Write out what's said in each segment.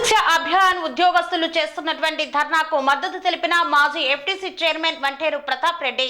సర్వశిక్ష అభియాన్ ఉద్యోగస్తులు చేస్తున్నటువంటి ధర్నాకు మద్దతు తెలిపిన మాజీ FTC chairman Vanteru Pratap Reddy.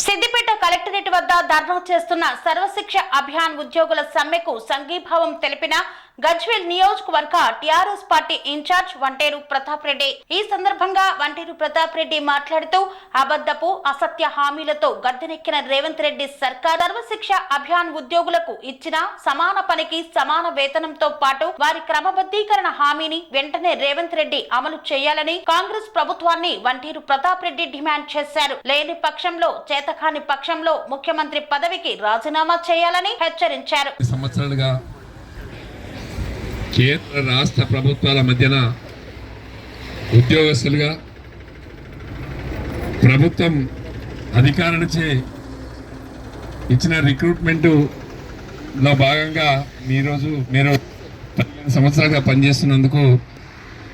Siddipet collectorate వద్ద ధర్నా చేస్తున్న సర్వశిక్ష అభియాన్ ఉద్యోగుల సమ్మెకు సంఘీభావం తెలిపిన గజ్వేల్ నియోజకవర్గ TRS party incharge Vanteru Pratap Reddy. ఈ సందర్భంగా వంటేరు ప్రతాప్ రెడ్డి మాట్లాడుతూ అబద్ధపు అసత్య హామీలతో గద్దెనెక్కిన రేవంత్ రెడ్డి సర్కార్ సర్వశిక్ష అభియాన్ ఉద్యోగులకు ఇచ్చిన సమాన పనికి సమాన వేతనంతో పాటు వారి క్రమబద్ధీకరణ హామీని వెంటనే రేవంత్ రెడ్డి అమలు చేయాలని కాంగ్రెస్ ప్రభుత్వాన్ని వంటేరు ప్రతాప్ రెడ్డి డిమాండ్ చేశారు. లేని పక్షంలో చేతకాని పక్షంలో ముఖ్యమంత్రి పదవికి రాజీనామా చేయాలని హెచ్చరించారు. కేంద్ర రాష్ట్ర ప్రభుత్వాల మధ్యన ఉద్యోగస్తులుగా ప్రభుత్వం అధికారులచే ఇచ్చిన రిక్రూట్మెంట్లో భాగంగా మీరు 15 సంవత్సరాలుగా పనిచేస్తున్నందుకు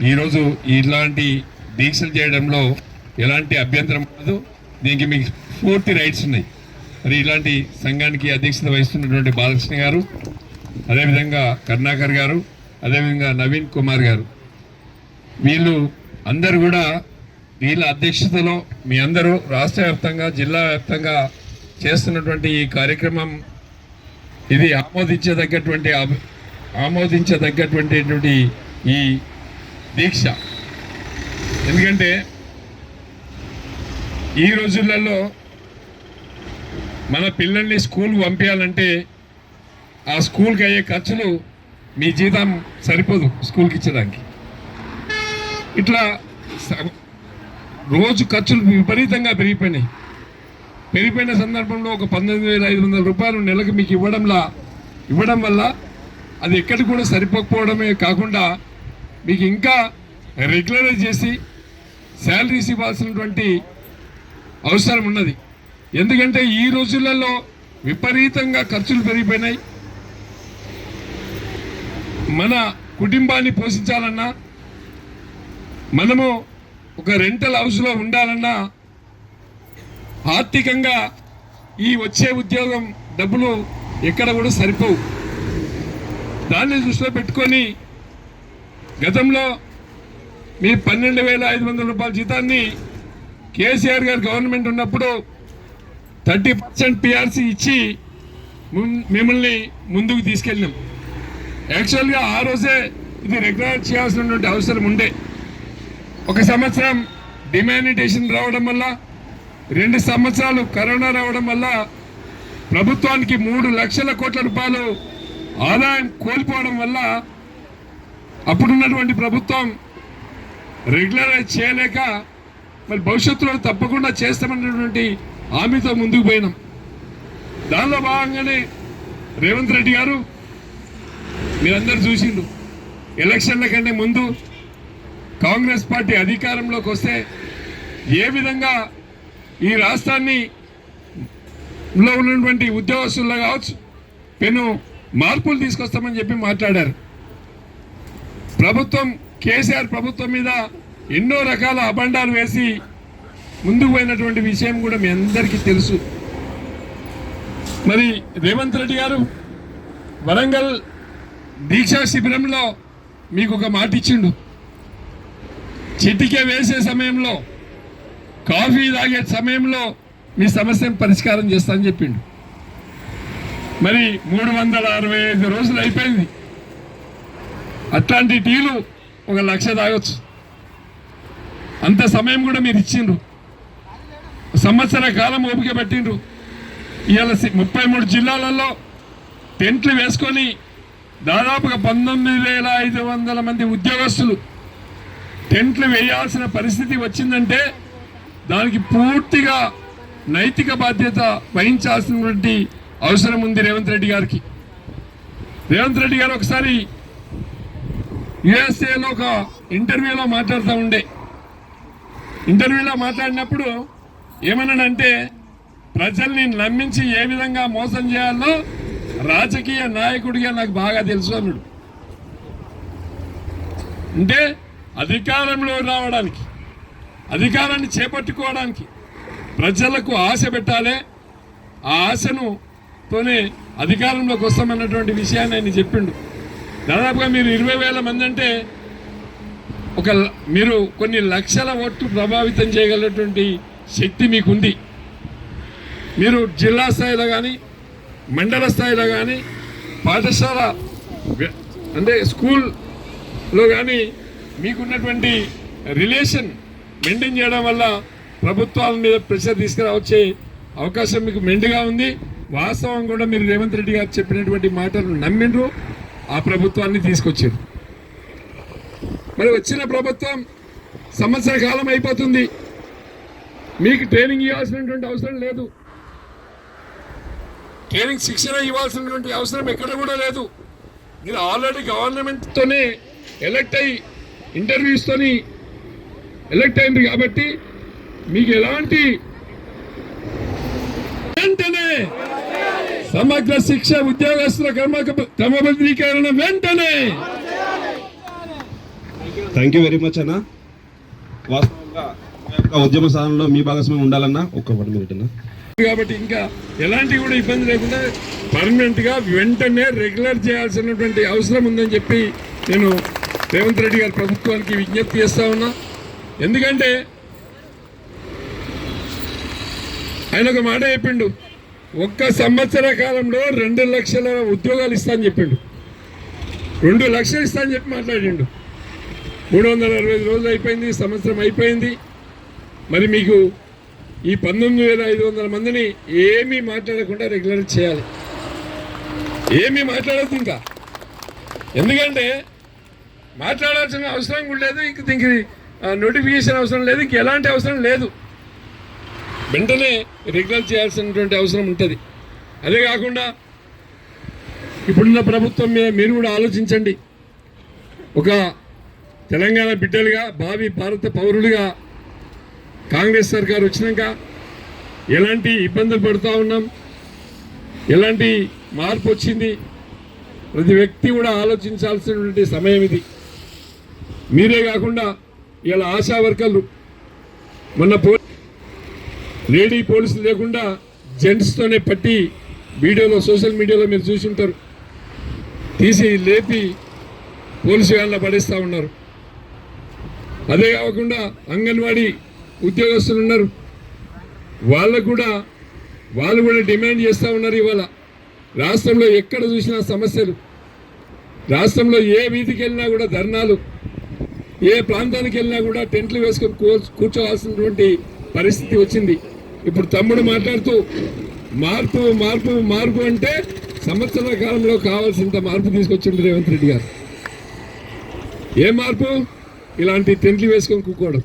ఈరోజు ఇలాంటి దీక్షలు చేయడంలో ఎలాంటి అభ్యంతరం ఉండదు. దీనికి మీకు పూర్తి రైట్స్ ఉన్నాయి. మరి ఇలాంటి సంఘానికి అధ్యక్షత వహిస్తున్నటువంటి బాలకృష్ణ గారు, అదేవిధంగా కరుణాకర్ గారు, అదేవిధంగా నవీన్ కుమార్ గారు, వీళ్ళు అందరూ కూడా వీళ్ళ అధ్యక్షతలో మీ అందరూ రాష్ట్ర వ్యాప్తంగా జిల్లా వ్యాప్తంగా చేస్తున్నటువంటి ఈ కార్యక్రమం ఇది ఆమోదించదగ్గటువంటి ఈ దీక్ష. ఎందుకంటే ఈ రోజులలో మన పిల్లల్ని స్కూల్కి పంపించాలంటే ఆ స్కూల్కి అయ్యే ఖర్చులు మీ జీతం సరిపోదు స్కూల్కి ఇచ్చడానికి. ఇట్లా రోజు ఖర్చులు విపరీతంగా పెరిగిపోయిన సందర్భంలో ఒక 19,500 రూపాయలు నెలకు మీకు ఇవ్వడం వల్ల అది ఎక్కడికి కూడా సరిపోకపోవడమే కాకుండా మీకు ఇంకా రెగ్యులరైజ్ చేసి శాలరీస్ ఇవ్వాల్సినటువంటి అవసరం ఉన్నది. ఎందుకంటే ఈ రోజులలో విపరీతంగా ఖర్చులు పెరిగిపోయినాయి. మన కుటుంబాన్ని పోషించాలన్నా, మనము ఒక రెంటల్ హౌస్లో ఉండాలన్నా ఆర్థికంగా ఈ వచ్చే ఉద్యోగం డబ్బులు ఎక్కడ కూడా సరిపోవు. దాన్ని దృష్టిలో పెట్టుకొని గతంలో మీ 12,500 రూపాయల జీతాన్ని కేసీఆర్ గారు గవర్నమెంట్ ఉన్నప్పుడు 30% పిఆర్సీ ఇచ్చి మిమ్మల్ని ముందుకు తీసుకెళ్ళినాం. యాక్చువల్గా ఆ రోజే ఇది రెగ్యులర్ చేయాల్సినటువంటి అవసరం ఉండే. 1 సంవత్సరం డిమానిటేషన్ రావడం వల్ల, 2 సంవత్సరాలు కరోనా రావడం వల్ల ప్రభుత్వానికి 3 లక్షల కోట్ల రూపాయలు ఆదాయం కోల్పోవడం వల్ల అప్పుడున్నటువంటి ప్రభుత్వం రెగ్యులరైజ్ చేయలేక మరి భవిష్యత్తులో తప్పకుండా చేస్తామన్నటువంటి హామీతో ముందుకు పోయినాం. దానిలో భాగంగానే రేవంత్ రెడ్డి గారు మీరందరూ చూసిండ్రు, ఎలక్షన్ల కంటే ముందు కాంగ్రెస్ పార్టీ అధికారంలోకి వస్తే ఏ విధంగా ఈ రాష్ట్రాన్ని ఉన్నటువంటి ఉద్యోగస్తుల్లో కావచ్చు పెను మార్పులు తీసుకొస్తామని చెప్పి మాట్లాడారు. ప్రభుత్వం కేసీఆర్ ప్రభుత్వం మీద ఎన్నో రకాల అబండాలు వేసి ముందుకు పోయినటువంటి విషయం కూడా మీ అందరికీ తెలుసు. మరి రేవంత్ రెడ్డి గారు వరంగల్ దీక్షా శిబిరంలో మీకు ఒక మాట ఇచ్చిండు. చిటికే వేసే సమయంలో, కాఫీ తాగే సమయంలో మీ సమస్యను పరిష్కారం చేస్తానని చెప్పిండు. మరి 365 రోజులు అయిపోయింది. అట్లాంటి టీలు 1 లక్ష తాగొచ్చు. అంత సమయం కూడా మీరు ఇచ్చిండ్రు. సంవత్సర కాలం ఓపిక పట్టిండ్రు. ఇవాళ 33 జిల్లాలలో టెంట్లు వేసుకొని దాదాపుగా 19,500 మంది ఉద్యోగస్తులు టెంట్లు వేయాల్సిన పరిస్థితి వచ్చిందంటే దానికి పూర్తిగా నైతిక బాధ్యత వహించాల్సినటువంటి అవసరం ఉంది రేవంత్ రెడ్డి గారికి. రేవంత్ రెడ్డి గారు ఒకసారి యుఎస్ఏలో ఒక ఇంటర్వ్యూలో మాట్లాడుతూ ఉండే. ఇంటర్వ్యూలో మాట్లాడినప్పుడు ఏమన్నాడంటే, ప్రజల్ని నమ్మించి ఏ విధంగా మోసం చేయాలో రాజకీయ నాయకుడిగా నాకు బాగా తెలుసు అన్నాడు. అంటే అధికారంలో రావడానికి, అధికారాన్ని చేపట్టుకోవడానికి ప్రజలకు ఆశ పెట్టాలి. ఆ ఆశను తోనే అధికారంలోకి వస్తామన్నటువంటి విషయాన్ని ఆయన చెప్పిండు. దాదాపుగా మీరు 20,000 మంది అంటే మీరు కొన్ని లక్షల ఓట్లు ప్రభావితం చేయగలిగినటువంటి శక్తి మీకుంది. మీరు జిల్లా స్థాయిలో కానీ మండల స్థాయిలో కానీ పాఠశాల అంటే స్కూల్లో కానీ మీకున్నటువంటి రిలేషన్ మెయింటైన్ చేయడం వల్ల ప్రభుత్వాల మీద ప్రెషర్ తీసుకురావచ్చే అవకాశం మీకు మెండుగా ఉంది. వాస్తవం కూడా మీరు రేవంత్ రెడ్డి గారు చెప్పినటువంటి మాటలు నమ్మిండ్రు, ఆ ప్రభుత్వాన్ని తీసుకొచ్చారు. మరి వచ్చిన ప్రభుత్వం సంవత్సర కాలం అయిపోతుంది, మీకు ట్రైనింగ్ ఇవ్వాల్సినటువంటి అవసరం లేదు, ట్రైనింగ్ శిక్షణ ఇవ్వాల్సినటువంటి అవసరం ఎక్కడ కూడా లేదు. మీరు ఆల్రెడీ గవర్నమెంట్తోనే ఎలక్ట్ అయ్యి ఇంటర్వ్యూస్తోని ఎలక్ట్ అయింది కాబట్టి మీకు ఎలాంటి వెంటనే సమగ్ర శిక్ష ఉద్యోగస్తుల క్రమబద్ధీకరణ వెంటనే. థ్యాంక్ యూ వెరీ మచ్ అన్న. వాస్తవంగా ఉద్యమ సాధనలో మీ భాగస్వామ్యం ఉండాలన్నా ఒక్క 1 minute అన్న. కాబట్టి ఇంకా ఎలాంటి కూడా ఇబ్బంది లేకుండా పర్మనెంట్ గా వెంటనే రెగ్యులర్ చేయాల్సినటువంటి అవసరం ఉందని చెప్పి నేను రేవంత్ రెడ్డి గారి ప్రభుత్వానికి విజ్ఞప్తి చేస్తా ఉన్నా. ఎందుకంటే ఆయన ఒక మాట చెప్పిండు, 1 సంవత్సర కాలంలో 2 లక్షల ఉద్యోగాలు ఇస్తా అని చెప్పిండు. 2 లక్షలు ఇస్తా అని చెప్పి మాట్లాడిండు. 365 రోజులు అయిపోయింది, సంవత్సరం అయిపోయింది. మరి మీకు ఈ 19,500 మందిని ఏమీ మాట్లాడకుండా రెగ్యులర్ చేయాలి. ఏమీ మాట్లాడద్దు ఇంకా, ఎందుకంటే మాట్లాడాల్సిన అవసరం కూడా లేదు, ఇంక దీనికి నోటిఫికేషన్ అవసరం లేదు, ఇంక ఎలాంటి అవసరం లేదు. వెంటనే రెగ్యులర్ చేయాల్సినటువంటి అవసరం ఉంటుంది. అదే కాకుండా ఇప్పుడున్న ప్రభుత్వం మీద మీరు కూడా ఆలోచించండి. ఒక తెలంగాణ బిడ్డలుగా భావి భారత పౌరులుగా కాంగ్రెస్ సర్కార్ వచ్చినాక ఎలాంటి ఇబ్బందులు పడుతూ ఉన్నాం, ఎలాంటి మార్పు వచ్చింది, ప్రతి వ్యక్తి కూడా ఆలోచించాల్సినటువంటి సమయం ఇది. మీరే కాకుండా ఇలా ఆశా వర్కర్లు మొన్న లేడీ పోలీసులు లేకుండా జెంట్స్తోనే పట్టి వీడియోలో సోషల్ మీడియాలో మీరు చూసి ఉంటారు, తీసి లేపి పోలీసు వాళ్ళ పడేస్తూ ఉన్నారు. అదే కాకుండా అంగన్వాడీ ఉద్యోగస్తులు ఉన్నారు, వాళ్ళు కూడా డిమాండ్ చేస్తూ ఉన్నారు. ఇవాళ రాష్ట్రంలో ఎక్కడ చూసినా సమస్యలు, రాష్ట్రంలో ఏ వీధికి వెళ్ళినా కూడా ధర్నాలు, ఏ ప్రాంతానికి వెళ్ళినా కూడా టెంట్లు వేసుకొని కూర్చోవాల్సినటువంటి పరిస్థితి వచ్చింది. ఇప్పుడు తమ్ముడు మాట్లాడుతూ మార్పు మార్పు మార్పు అంటే సంవత్సరాల కాలంలో కావాల్సినంత మార్పు తీసుకొచ్చింది రేవంత్ రెడ్డి గారు. ఏ మార్పు? ఇలాంటి టెంట్లు వేసుకొని కూకోవడం,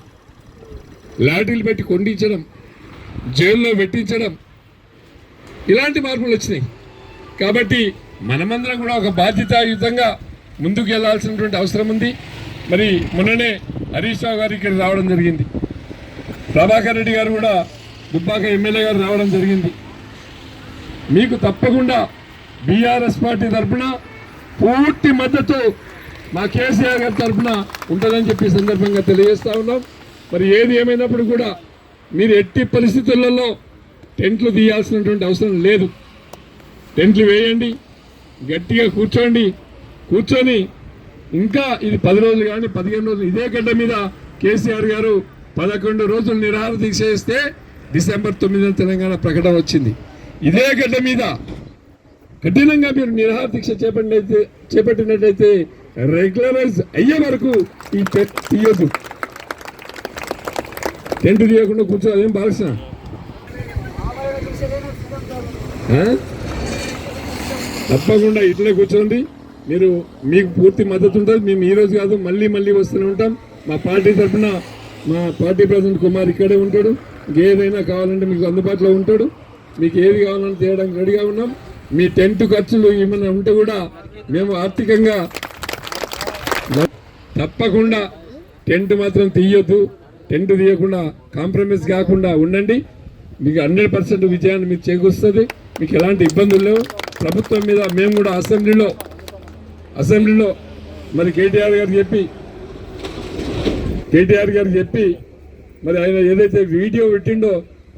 లాఠీలు పెట్టి కొండించడం, జైల్లో పెట్టించడం, ఇలాంటి మార్పులు వచ్చినాయి. కాబట్టి మనమందరం కూడా ఒక బాధ్యతాయుతంగా ముందుకు వెళ్లాల్సినటువంటి అవసరం ఉంది. మరి మొన్ననే హరీష్ రావు గారు ఇక్కడ రావడం జరిగింది, ప్రభాకర్ రెడ్డి గారు కూడా దుబ్బాక ఎమ్మెల్యే గారు రావడం జరిగింది. మీకు తప్పకుండా బీఆర్ఎస్ పార్టీ తరఫున పూర్తి మద్దతు మా కేసీఆర్ గారి తరఫున ఉంటుందని చెప్పి సందర్భంగా తెలియజేస్తా ఉన్నాం. మరి ఏది ఏమైనప్పుడు కూడా మీరు ఎట్టి పరిస్థితులలో టెంట్లు తీయాల్సినటువంటి అవసరం లేదు. టెంట్లు వేయండి, గట్టిగా కూర్చొని ఇంకా ఇది 10 రోజులు కానీ 15 రోజులు ఇదే గడ్డ మీద కేసీఆర్ గారు 11 రోజులు నిరాహార దీక్ష చేస్తే డిసెంబర్ 9న తెలంగాణ ప్రకటన వచ్చింది. ఇదే గడ్డ మీద కఠినంగా మీరు నిరాహార దీక్ష చేపట్టినట్లయితే రెగ్యులరైజ్ అయ్యే వరకు ఈ తీయొద్దు, టెంట్ తీయకుండా కూర్చో. అదేం బాలకృష్ణ, తప్పకుండా ఇట్లనే కూర్చోండి. మీకు పూర్తి మద్దతు ఉంటుంది. మేము ఈరోజు కాదు మళ్ళీ వస్తూనే ఉంటాం. మా పార్టీ తరఫున మా పార్టీ ప్రెసిడెంట్ కుమార్ ఇక్కడే ఉంటాడు. ఏదైనా కావాలంటే మీకు అందుబాటులో ఉంటాడు. మీకు ఏది కావాలని చేయడానికి రెడీగా ఉన్నాం. మీ టెంట్ ఖర్చులు ఏమైనా ఉంటే కూడా మేము ఆర్థికంగా తప్పకుండా టెంట్ మాత్రం తీయొద్దు. టెంట్ తీయకుండా కాంప్రమైజ్ కాకుండా ఉండండి. మీకు 100% విజయాన్ని మీకు చేకూరుస్తుంది. మీకు ఎలాంటి ఇబ్బందులు లేవు. ప్రభుత్వం మీద మేము కూడా అసెంబ్లీలో మరి కేటీఆర్ గారు చెప్పి మరి ఆయన ఏదైతే వీడియో పెట్టిండో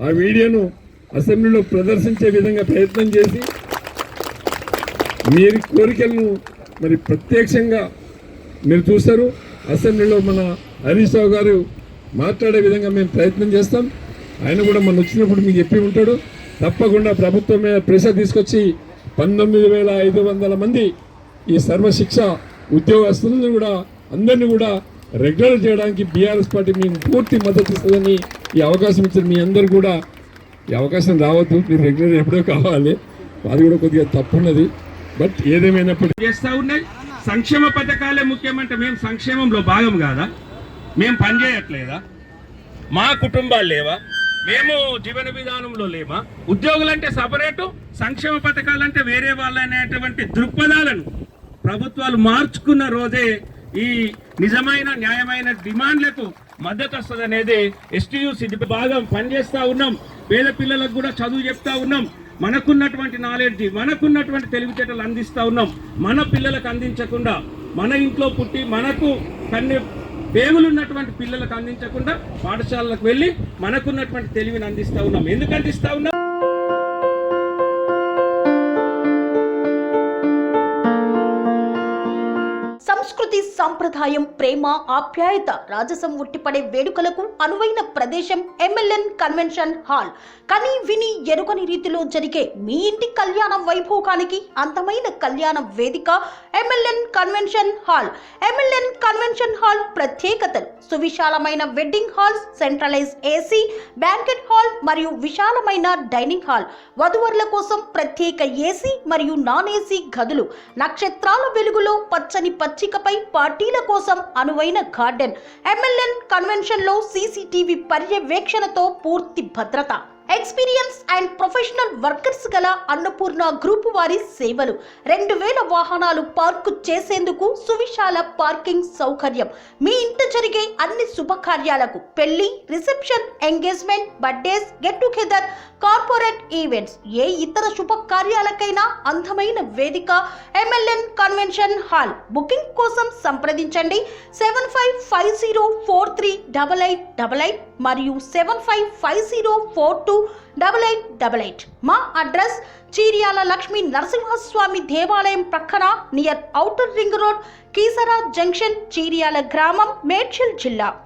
ఆ వీడియోను అసెంబ్లీలో ప్రదర్శించే విధంగా ప్రయత్నం చేసి మీరు కోరికలను మరి ప్రత్యక్షంగా మీరు చూస్తారు. అసెంబ్లీలో మన హరీష్ రావు గారు మాట్లాడే విధంగా మేము ప్రయత్నం చేస్తాం. ఆయన కూడా మన వచ్చినప్పుడు మీకు చెప్పి ఉంటాడు. తప్పకుండా ప్రభుత్వం మీద ప్రెషర్ తీసుకొచ్చి 19,500 మంది ఈ సర్వశిక్ష ఉద్యోగస్తులను కూడా అందరినీ కూడా రెగ్యులర్ చేయడానికి బీఆర్ఎస్ పార్టీ మీకు పూర్తి మద్దతు ఇస్తుందని ఈ అవకాశం ఇచ్చారు. మీ అందరు కూడా ఈ అవకాశం రావద్దు, మీరు రెగ్యులర్ ఎప్పుడో కావాలి, అది కూడా కొద్దిగా తప్పున్నది. బట్ ఏదేమైనప్పటికీ చేస్తూ ఉన్నాయి. సంక్షేమ పథకాలే ముఖ్యమంటే మేము సంక్షేమంలో భాగం కాదా? మేము పనిచేయట్లేదా? మా కుటుంబాలు లేవా? మేము జీవన విధానంలో లేమా? ఉద్యోగులంటే సపరేటు, సంక్షేమ పథకాలంటే వేరే వాళ్ళనేటువంటి దృక్పథాలను ప్రభుత్వాలు మార్చుకున్న రోజే ఈ నిజమైన న్యాయమైన డిమాండ్లకు మద్దతు వస్తుంది అనేది ఎస్టీయూసీ భాగం పనిచేస్తూ ఉన్నాం. పేద పిల్లలకు కూడా చదువు చెప్తా ఉన్నాం. మనకున్నటువంటి నాలెడ్జ్, మనకున్నటువంటి తెలివితేటలు అందిస్తూ ఉన్నాం. మన పిల్లలకు అందించకుండా, మన ఇంట్లో పుట్టి మనకు పేగులున్నటువంటి పిల్లలకు అందించకుండా పాఠశాలలకు వెళ్ళి మనకున్నటువంటి తెలివిని అందిస్తూ ఉన్నాం. ఎందుకు అందిస్తూ ఉన్నాం? సంస్కృతి, సంప్రదాయం, ప్రేమ, ఆప్యాయత, రాజసం ఉట్టిపడే వేడుకలకు అనువైన ప్రదేశం ఎంఎల్ఎన్ కన్వెన్షన్ హాల్. కని విని ఎరుగని రీతిలో జరిగే మీ ఇంటి కళ్యాణ వైభోగానికి అందమైన కళ్యాణ వేదిక MLN convention hall. MLN convention hall ప్రత్యేకతలు: సువిశాలమైన wedding halls, centralise AC banquet hall మరియు విశాలమైన డైనింగ్ హాల్, వధువరుల కోసం ప్రత్యేక ఏసీ మరియు నాన్ ఏసీ గదులు, నక్షత్రాల వెలుగులో పచ్చని పచ్చికపై పార్టీల కోసం అనువైన గార్డెన్. ఎంఎల్ఎన్ కన్వెన్షన్ లో సీసీటీవీ పర్యవేక్షణతో పూర్తి భద్రత. ఎక్స్పీరియన్స్ అండ్ ప్రొఫెషనల్ వర్కర్స్ గల అన్నపూర్ణ గ్రూప్ వారి సేవలు. 2000 వాహనాలు పార్కు చేసేందుకు సువిశాల పార్కింగ్ సౌకర్యం. మీ ఇంట జరిగే అన్ని శుభకార్యాలకు, పెళ్లి, reception, engagement, birthdays, get together, corporate events, ఏ ఇతర శుభకార్యాలకైనా అందమైన వేదిక ఎంఎల్ఎన్ కన్వెన్షన్ హాల్. బుకింగ్ కోసం సంప్రదించండి 7550438888 మరియు 7550428888. మా అడ్రస్ చీర్యాల లక్ష్మీ నరసింహస్వామి దేవాలయం ప్రక్కన, near outer ring road, Keesara junction, Cheeryal గ్రామం, మేడ్చల్ జిల్లా.